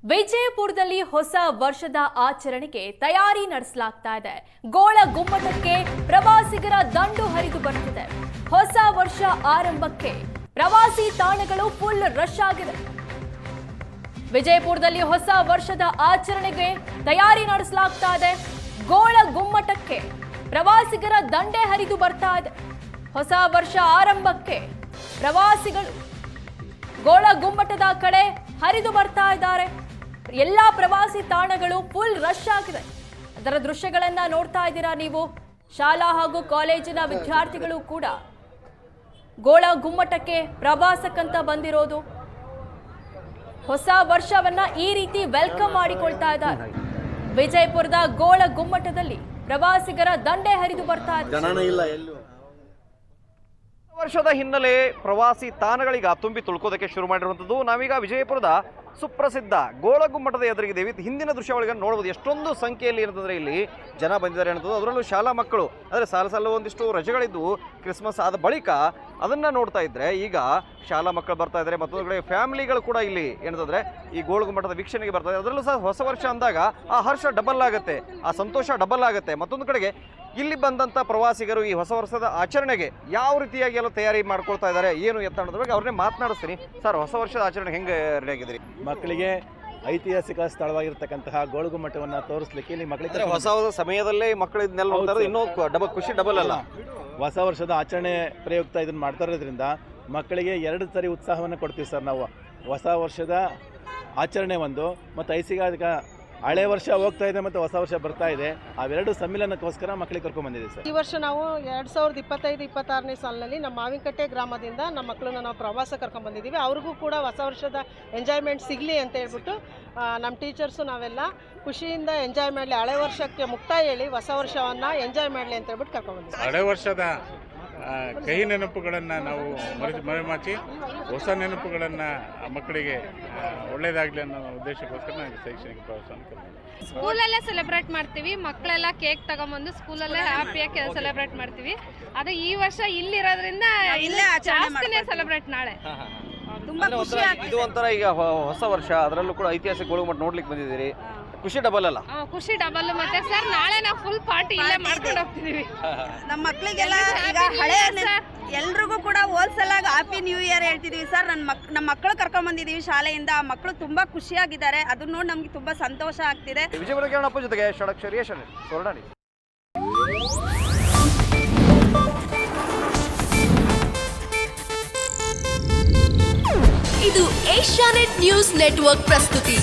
ವಿಜಯಪುರದಲ್ಲಿ ಹೊಸ ವರ್ಷದ ಆಚರಣೆಗೆ ತಯಾರಿ ನಡೆಸಲಾಗ್ತಾ ಇದೆ. ಗೋಳ ಗುಮ್ಮಟಕ್ಕೆ ಪ್ರವಾಸಿಗರ ದಂಡು ಹರಿದು ಬರುತ್ತಿದೆ. ಹೊಸ ವರ್ಷ ಆರಂಭಕ್ಕೆ ಪ್ರವಾಸಿ ತಾಣಗಳು ಫುಲ್ ರಶ್ ಆಗಿದೆ. ವಿಜಯಪುರದಲ್ಲಿ ಹೊಸ ವರ್ಷದ ಆಚರಣೆಗೆ ತಯಾರಿ ನಡೆಸಲಾಗ್ತಾ ಇದೆ. ಗೋಳ ಗುಮ್ಮಟಕ್ಕೆ ಪ್ರವಾಸಿಗರ ದಂಡೆ ಹರಿದು ಬರ್ತಾ ಇದೆ. ಹೊಸ ವರ್ಷ ಆರಂಭಕ್ಕೆ ಪ್ರವಾಸಿಗಳು ಗೋಳ ಗುಮ್ಮಟದ ಕಡೆ ಹರಿದು ಬರ್ತಾ ಇದ್ದಾರೆ. ಎಲ್ಲಾ ಪ್ರವಾಸಿ ತಾಣಗಳು ಫುಲ್ ರಶ್ ಆಗಿದೆ. ಅದರ ದೃಶ್ಯಗಳನ್ನ ನೋಡ್ತಾ ಇದ್ದೀರಾ ನೀವು. ಶಾಲಾ ಹಾಗೂ ಕಾಲೇಜಿನ ವಿದ್ಯಾರ್ಥಿಗಳು ಕೂಡ ಗೋಳ ಗುಮ್ಮಟಕ್ಕೆ ಪ್ರವಾಸಕ್ಕಂತ ಬಂದಿರೋದು. ಹೊಸ ವರ್ಷವನ್ನ ಈ ರೀತಿ ವೆಲ್ಕಮ್ ಮಾಡಿಕೊಳ್ತಾ ಇದ್ದಾರೆ. ವಿಜಯಪುರದ ಗೋಳ ಗುಮ್ಮಟದಲ್ಲಿ ಪ್ರವಾಸಿಗರ ದಂಡೆ ಹರಿದು ಬರ್ತಾ ಇದೆ. ವರ್ಷದ ಹಿನ್ನೆಲೆ ಪ್ರವಾಸಿ ತಾಣಗಳೀಗ ತುಂಬಿ ತುಳ್ಕೋದಕ್ಕೆ ಶುರು ಮಾಡಿರುವಂಥದ್ದು. ನಾವೀಗ ವಿಜಯಪುರದ ಸುಪ್ರಸಿದ್ಧ ಗೋಳಗುಮ್ಮಟದ ಎದುರಿಗಿದ್ದೀವಿ. ಹಿಂದಿನ ದೃಶ್ಯಗಳಿಗೆ ನೋಡಬಹುದು ಎಷ್ಟೊಂದು ಸಂಖ್ಯೆಯಲ್ಲಿ ಇರ್ತಂದ್ರೆ ಇಲ್ಲಿ ಜನ ಬಂದಿದ್ದಾರೆ ಅನ್ನೋದು. ಅದರಲ್ಲೂ ಶಾಲಾ ಮಕ್ಕಳು ಅಂದರೆ ಸಾಲ ಒಂದಿಷ್ಟು ರಜೆಗಳಿದ್ದು ಕ್ರಿಸ್ಮಸ್ ಆದ ಬಳಿಕ ಅದನ್ನು ನೋಡ್ತಾ ಇದ್ರೆ ಈಗ ಶಾಲಾ ಮಕ್ಕಳು ಬರ್ತಾ ಇದ್ದಾರೆ. ಮತ್ತೊಂದು ಕಡೆ ಫ್ಯಾಮಿಲಿಗಳು ಕೂಡ ಇಲ್ಲಿ ಏನಂತಂದ್ರೆ ಈ ಗೋಳಗುಮ್ಮಟದ ವೀಕ್ಷಣೆಗೆ ಬರ್ತಾ ಇದೆ. ಅದರಲ್ಲೂ ಸಹ ಹೊಸ ವರ್ಷ ಅಂದಾಗ ಆ ಹರ್ಷ ಡಬಲ್ ಆಗುತ್ತೆ, ಆ ಸಂತೋಷ ಡಬಲ್ ಆಗುತ್ತೆ. ಮತ್ತೊಂದು ಕಡೆಗೆ ಇಲ್ಲಿ ಬಂದಂಥ ಪ್ರವಾಸಿಗರು ಈ ಹೊಸ ವರ್ಷದ ಆಚರಣೆಗೆ ಯಾವ ರೀತಿಯಾಗಿ ಎಲ್ಲ ತಯಾರಿ ಮಾಡ್ಕೊಳ್ತಾ ಇದ್ದಾರೆ, ಏನು ಎತ್ತ ಅನ್ನೋದ್ರ ಬಗ್ಗೆ ಅವ್ರನ್ನೇ ಮಾತನಾಡಿಸ್ತೀನಿ. ಸರ್, ಹೊಸ ವರ್ಷದ ಆಚರಣೆ ಹೆಂಗೆ ರೆಡಿ ಆಗಿದ್ರಿ? ಮಕ್ಕಳಿಗೆ ಐತಿಹಾಸಿಕ ಸ್ಥಳವಾಗಿರ್ತಕ್ಕಂತಹ ಗೋಳಗುಮ್ಮಟವನ್ನು ತೋರಿಸ್ಲಿಕ್ಕೆ ಇಲ್ಲಿ ಮಕ್ಕಳಿಗೆ ಹೊಸ ಸಮಯದಲ್ಲೇ ಮಕ್ಕಳು ಇದನ್ನೆಲ್ಲ ನೋಡ್ತಾರೆ. ಇನ್ನೂ ಖುಷಿ ಡಬಲ್ ಅಲ್ಲ. ಹೊಸ ವರ್ಷದ ಆಚರಣೆ ಪ್ರಯುಕ್ತ ಇದನ್ನು ಮಾಡ್ತಾ ಇರೋದ್ರಿಂದ ಮಕ್ಕಳಿಗೆ 2 ಸರಿ ಉತ್ಸಾಹವನ್ನು ಕೊಡ್ತೀವಿ ಸರ್ ನಾವು. ಹೊಸ ವರ್ಷದ ಆಚರಣೆ ಒಂದು ಮತ್ತು ಐತಿಹಾಸಿಕ ಹಳೆ ವರ್ಷ ಹೋಗ್ತಾ ಇದೆ ಮತ್ತು ಹೊಸ ವರ್ಷ ಬರ್ತಾ ಇದೆ. ಅವೆರಡು ಸಮ್ಮಿಲನಕ್ಕೋಸ್ಕರ ಮಕ್ಕಳಿಗೆ ಕರ್ಕೊಂಡು ಬಂದಿದ್ದೀವಿ ಸರ್. ಈ ವರ್ಷ ನಾವು 2025-26ನೇ ಸಾಲಿನಲ್ಲಿ ನಮ್ಮ ಮಾವಿನಕಟ್ಟೆ ಗ್ರಾಮದಿಂದ ನಮ್ಮ ಮಕ್ಕಳನ್ನ ನಾವು ಪ್ರವಾಸ ಕರ್ಕೊಂಡು ಬಂದಿದ್ದೀವಿ. ಅವ್ರಿಗೂ ಕೂಡ ಹೊಸ ವರ್ಷದ ಎಂಜಾಯ್ಮೆಂಟ್ ಸಿಗಲಿ ಅಂತ ಹೇಳ್ಬಿಟ್ಟು ನಮ್ಮ ಟೀಚರ್ಸು ನಾವೆಲ್ಲ ಖುಷಿಯಿಂದ ಎಂಜಾಯ್ ಮಾಡಲಿ, ಹಳೆ ವರ್ಷಕ್ಕೆ ಮುಕ್ತಾಯ ಹೇಳಿ ಹೊಸ ವರ್ಷವನ್ನು ಎಂಜಾಯ್ ಮಾಡಲಿ ಅಂತ ಹೇಳ್ಬಿಟ್ಟು ಕರ್ಕೊಂಡು ಬಂದಿದ್ದೀವಿ. ಹಳೆ ವರ್ಷದ ಕಹಿ ನೆನಪುಗಳನ್ನು ನಾವು ಮರೆಮಾಚಿ ಹೊಸ ನೆನಪುಗಳನ್ನು ಮಕ್ಕಳಿಗೆ ಒಳ್ಳೆಯದಾಗಲಿ ಅನ್ನೋ ಉದ್ದೇಶಕ್ಕೋಸ್ಕರ ನಾವು ಶೈಕ್ಷಣಿಕ ಪ್ರವಾಸವನ್ನು ಸ್ಕೂಲಲ್ಲೇ ಸೆಲೆಬ್ರೇಟ್ ಮಾಡ್ತೀವಿ. ಮಕ್ಕಳೆಲ್ಲ ಕೇಕ್ ತಗೊಂಬಂದು ಸ್ಕೂಲಲ್ಲೇ ಹ್ಯಾಪಿಯಾಗಿ ಸೆಲೆಬ್ರೇಟ್ ಮಾಡ್ತೀವಿ. ಅದು ಈ ವರ್ಷ ಇಲ್ಲಿರೋದ್ರಿಂದ ಜಾಸ್ತಿನೇ ಸೆಲೆಬ್ರೇಟ್ ನಾಳೆ ತುಂಬಾ ಖುಷಿ ಆಗ್ತಿದೆ. ಇದು ಒಂಥರ ಈಗ ಹೊಸ ವರ್ಷ, ಅದರಲ್ಲೂ ಕೂಡ ಐತಿಹಾಸಿಕ ಗೋಳಗುಮ್ಮಟ ನೋಡ್ಲಿಕ್ಕೆ ಬಂದಿದ್ದೀರಿ. ಖುಷಿ ಡಬಲ್ ಅಲ್ಲ? ಖುಷಿ ಡಬಲ್. ಮತ್ತೆ ಸರ್ ನಾಳೆ ನಾವು ಫುಲ್ ಪಾರ್ಟಿ ಇಲ್ಲೇ ಮಾಡ್ಕೊಂಡು ಹೋಗ್ತಿದೀವಿ. ನಮ್ಮ ಮಕ್ಕಳಿಗೆಲ್ಲ ಈಗ ಹಳೆ ಎಲ್ರಿಗೂ ಕೂಡ ಹೋಲ್ಸೆಲ್ ಆಗಿ ಹ್ಯಾಪಿ ನ್ಯೂ ಇಯರ್ ಹೇಳ್ತಿದೀವಿ ಸರ್. ನಮ್ಮ ಮಕ್ಕಳು ಕರ್ಕೊಂಡ್ ಬಂದಿದೀವಿ ಶಾಲೆಯಿಂದ. ಆ ಮಕ್ಕಳು ತುಂಬಾ ಖುಷಿಯಾಗಿದ್ದಾರೆ. ಅದನ್ನ ನೋಡಿ ನಮ್ಗೆ ತುಂಬಾ ಸಂತೋಷ ಆಗ್ತಿದೆ. ವಿಜಯಪುರ ಕೇಳಪ್ಪ ಜೊತೆಗೆ ಷಡಕ್ಷರಿ ಸ್ವರ್ಣಾಡಿ. ಇದು ಏಷ್ಯಾನೆಟ್ ನ್ಯೂಸ್ ನೆಟ್ವರ್ಕ್ ಪ್ರಸ್ತುತಿ.